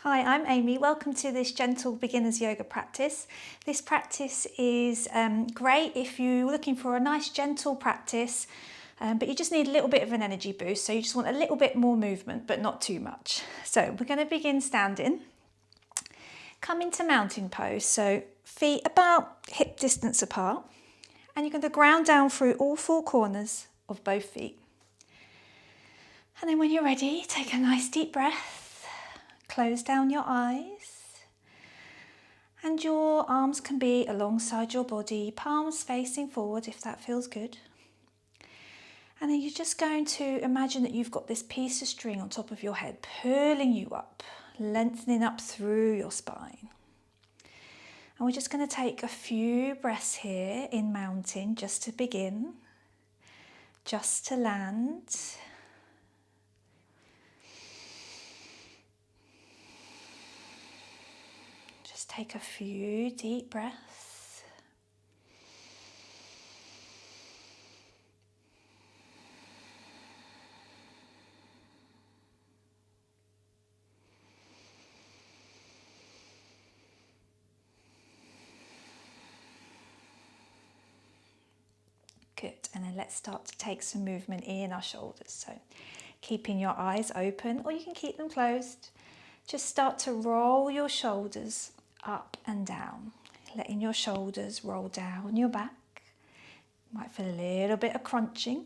Hi, I'm Amy. Welcome to this gentle beginner's yoga practice. This practice is great if you're looking for a nice gentle practice, but you just need a little bit of an energy boost. So you just want a little bit more movement, but not too much. So we're going to begin standing. Come into mountain pose. So feet about hip distance apart. And you're going to ground down through all four corners of both feet. And then when you're ready, take a nice deep breath. Close down your eyes, and your arms can be alongside your body, palms facing forward if that feels good. And then you're just going to imagine that you've got this piece of string on top of your head, pulling you up, lengthening up through your spine. And we're just going to take a few breaths here in mountain just to begin, just to land. Take a few deep breaths. Good, and then let's start to take some movement in our shoulders. So keeping your eyes open, or you can keep them closed. Just start to roll your shoulders up and down, letting your shoulders roll down your back. You might feel a little bit of crunching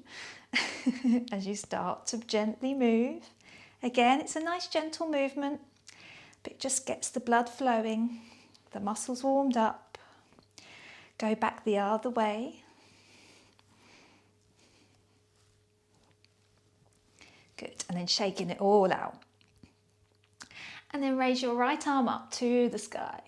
as you start to gently move. Again, it's a nice gentle movement, but it just gets the blood flowing, the muscles warmed up. Go back the other way. Good, and then shaking it all out. And then raise your right arm up to the sky.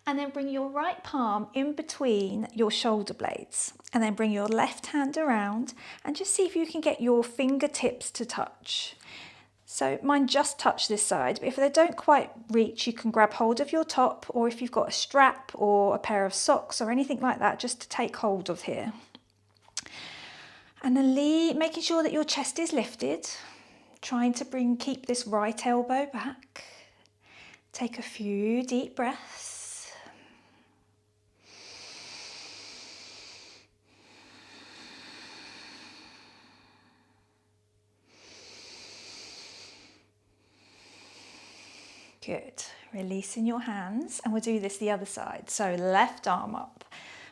And then bring your right palm in between your shoulder blades. And then bring your left hand around and just see if you can get your fingertips to touch. So mine just touch this side, but if they don't quite reach, you can grab hold of your top, or if you've got a strap or a pair of socks or anything like that, just to take hold of here. And then making sure that your chest is lifted, trying to keep this right elbow back. Take a few deep breaths. Good. Releasing your hands, and we'll do this the other side. So left arm up,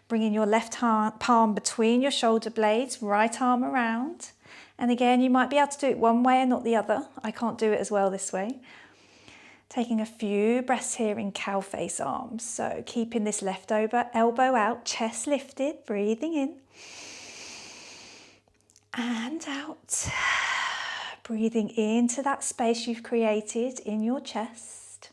bringing your left palm between your shoulder blades, right arm around. And again, you might be able to do it one way and not the other. I can't do it as well this way. Taking a few breaths here in cow face arms. So keeping this left elbow out, chest lifted, breathing in. And out. Breathing into that space you've created in your chest.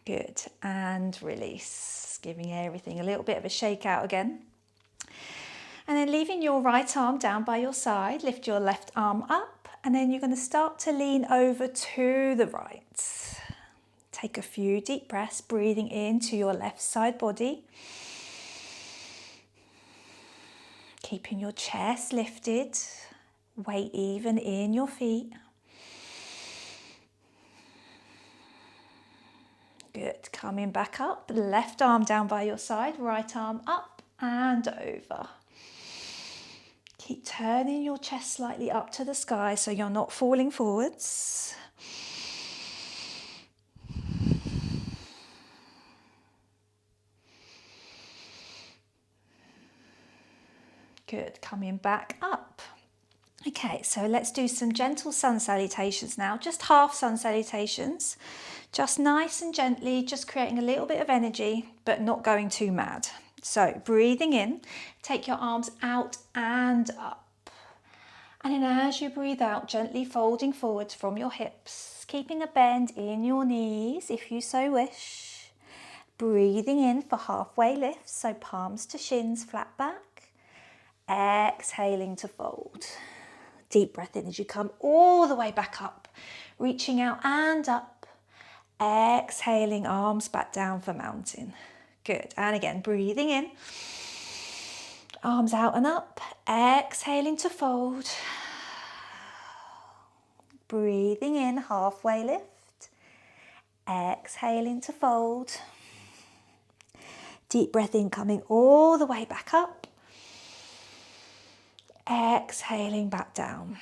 Good. And release. Giving everything a little bit of a shake out again. And then leaving your right arm down by your side, lift your left arm up, and then you're going to start to lean over to the right. Take a few deep breaths, breathing into your left side body. Keeping your chest lifted, weight even in your feet. Good, coming back up, left arm down by your side, right arm up and over. Keep turning your chest slightly up to the sky so you're not falling forwards. Good, coming back up. Okay, so let's do some gentle sun salutations now, just half sun salutations. Just nice and gently, just creating a little bit of energy, but not going too mad. So breathing in, take your arms out and up. And then as you breathe out, gently folding forwards from your hips, keeping a bend in your knees if you so wish. Breathing in for halfway lifts, so palms to shins, flat back. Exhaling to fold. Deep breath in as you come all the way back up, reaching out and up. Exhaling, arms back down for mountain. Good, and again, breathing in. Arms out and up, exhaling to fold. Breathing in, halfway lift. Exhaling to fold. Deep breath in, coming all the way back up. Exhaling back down.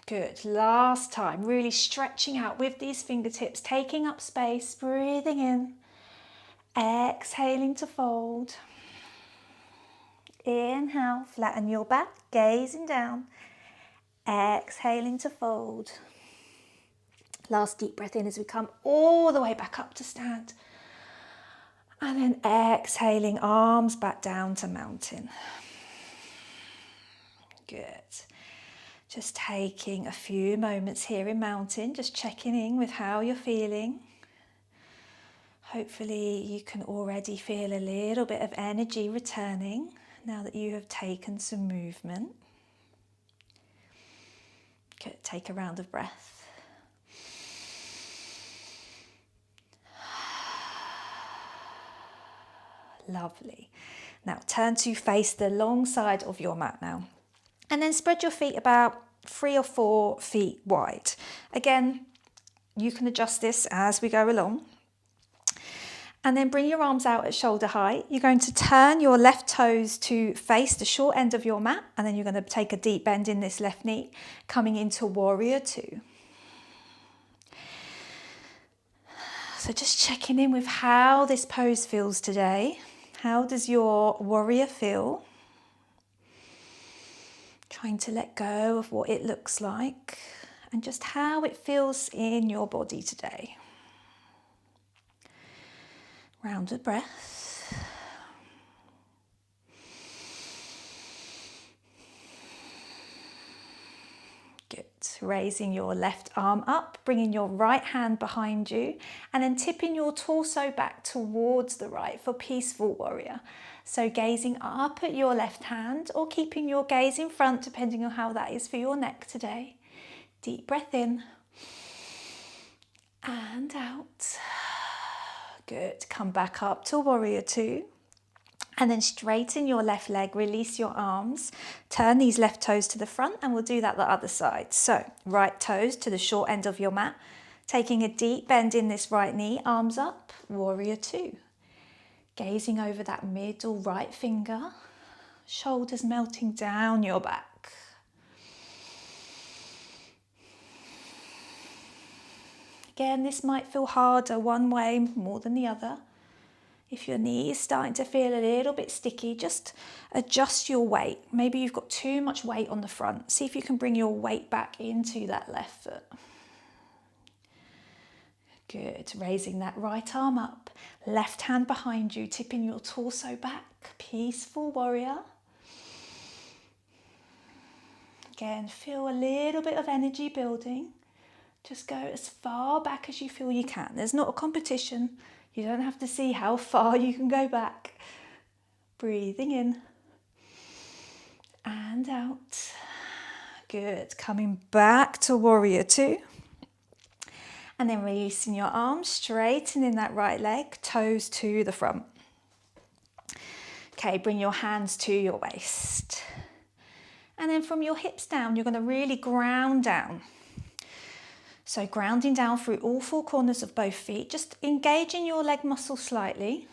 Good. Last time, really stretching out with these fingertips, taking up space, breathing in. Exhaling to fold. Inhale, flatten your back, gazing down. Exhaling to fold. Last deep breath in as we come all the way back up to stand. And then exhaling, arms back down to mountain. Good. Just taking a few moments here in mountain, just checking in with how you're feeling. Hopefully you can already feel a little bit of energy returning now that you have taken some movement. Good. Take a round of breath. Lovely. Now turn to face the long side of your mat now. And then spread your feet about 3 or 4 feet wide. Again, you can adjust this as we go along. And then bring your arms out at shoulder height. You're going to turn your left toes to face the short end of your mat. And then you're going to take a deep bend in this left knee, coming into warrior two. So just checking in with how this pose feels today. How does your warrior feel? Trying to let go of what it looks like and just how it feels in your body today. Round of breath. Good. Raising your left arm up, bringing your right hand behind you, and then tipping your torso back towards the right for peaceful warrior. So gazing up at your left hand or keeping your gaze in front, depending on how that is for your neck today. Deep breath in and out. Good. Come back up to warrior two. And then straighten your left leg, release your arms, turn these left toes to the front, and we'll do that the other side. So right toes to the short end of your mat, taking a deep bend in this right knee, arms up, warrior two. Gazing over that middle right finger, shoulders melting down your back. Again, this might feel harder one way more than the other. If your knee is starting to feel a little bit sticky, just adjust your weight. Maybe you've got too much weight on the front. See if you can bring your weight back into that left foot. Good. Raising that right arm up, left hand behind you, tipping your torso back. Peaceful warrior. Again, feel a little bit of energy building. Just go as far back as you feel you can. There's not a competition. You don't have to see how far you can go back. Breathing in and out. Good. Coming back to warrior two. And then releasing your arms, straightening that right leg, toes to the front. Okay, bring your hands to your waist. And then from your hips down, you're going to really ground down. So grounding down through all 4 corners of both feet, just engaging your leg muscle slightly.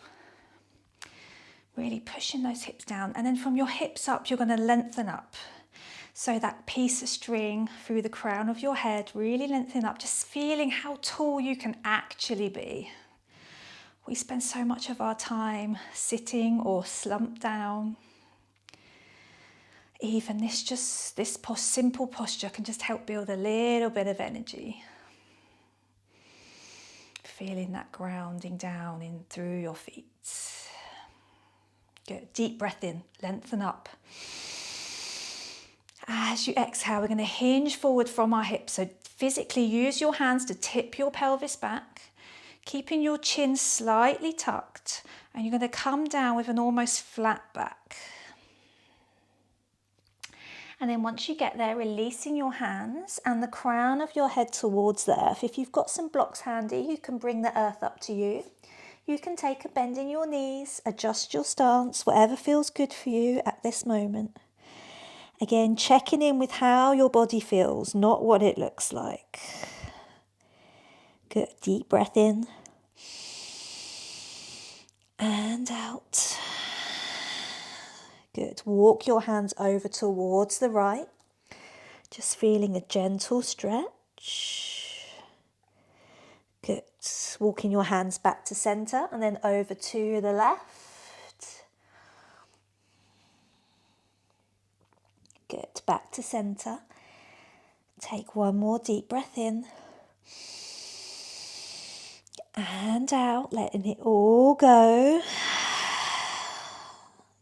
Really pushing those hips down. And then from your hips up, you're going to lengthen up. So that piece of string through the crown of your head, really lengthen up, just feeling how tall you can actually be. We spend so much of our time sitting or slumped down. Even this simple posture can just help build a little bit of energy. Feeling that grounding down in through your feet. Good. Deep breath in, lengthen up. As you exhale, we're going to hinge forward from our hips. So physically use your hands to tip your pelvis back, keeping your chin slightly tucked, and you're going to come down with an almost flat back. And then once you get there, releasing your hands and the crown of your head towards the earth. If you've got some blocks handy, you can bring the earth up to you. You can take a bend in your knees, adjust your stance, whatever feels good for you at this moment. Again, checking in with how your body feels, not what it looks like. Good. Deep breath in. And out. Good. Walk your hands over towards the right. Just feeling a gentle stretch. Good. Walking your hands back to center and then over to the left. Good. Back to center. Take one more deep breath in. And out, letting it all go.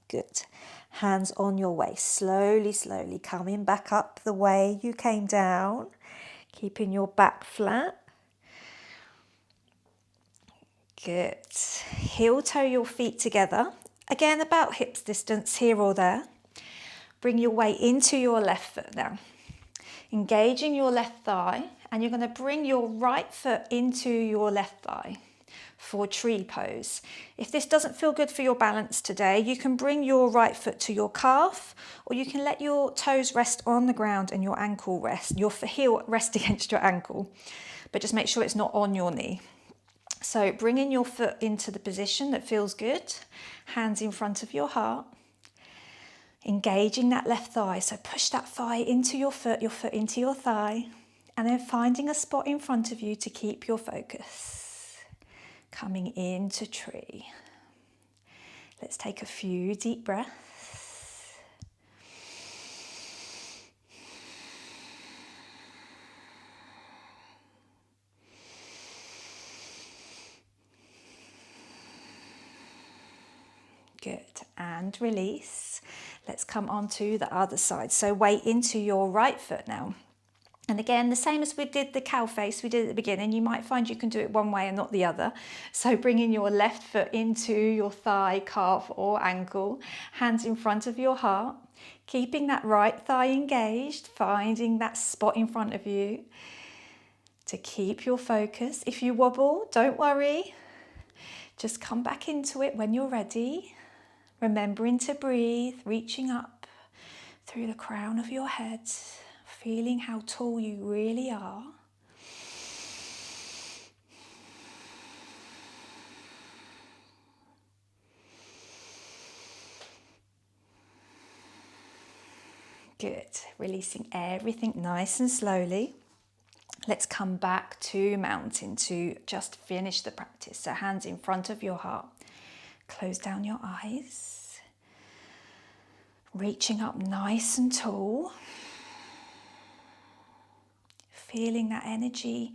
Good. Hands on your waist, slowly, slowly coming back up the way you came down, keeping your back flat. Good. Heel toe your feet together. Again, about hips distance here or there. Bring your weight into your left foot now. Engaging your left thigh, and you're going to bring your right foot into your left thigh for tree pose. If this doesn't feel good for your balance today, you can bring your right foot to your calf, or you can let your toes rest on the ground and your ankle rest, your heel rest against your ankle, but just make sure it's not on your knee. So bringing your foot into the position that feels good, hands in front of your heart, engaging that left thigh. So push that thigh into your foot into your thigh, and then finding a spot in front of you to keep your focus. Coming into tree. Let's take a few deep breaths. Good, and release. Let's come on to the other side. So weight into your right foot now. And again, the same as we did the cow face we did at the beginning, you might find you can do it one way and not the other. So bringing your left foot into your thigh, calf or ankle, hands in front of your heart, keeping that right thigh engaged, finding that spot in front of you to keep your focus. If you wobble, don't worry. Just come back into it when you're ready. Remembering to breathe, reaching up through the crown of your head. Feeling how tall you really are. Good. Releasing everything nice and slowly. Let's come back to mountain to just finish the practice. So hands in front of your heart. Close down your eyes. Reaching up nice and tall. Feeling that energy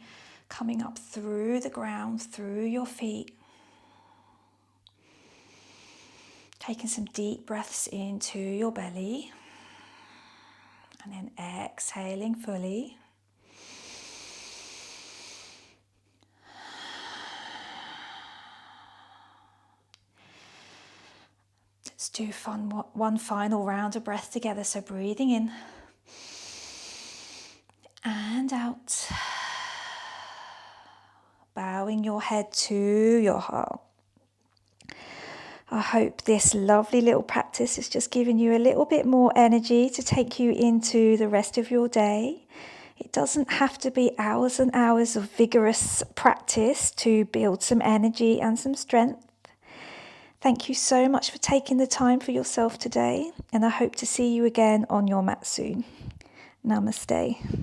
coming up through the ground, through your feet. Taking some deep breaths into your belly. And then exhaling fully. Let's do one final round of breath together. So breathing in. And out. Bowing your head to your heart. I hope this lovely little practice has just given you a little bit more energy to take you into the rest of your day. It doesn't have to be hours and hours of vigorous practice to build some energy and some strength. Thank you so much for taking the time for yourself today, and I hope to see you again on your mat soon. Namaste.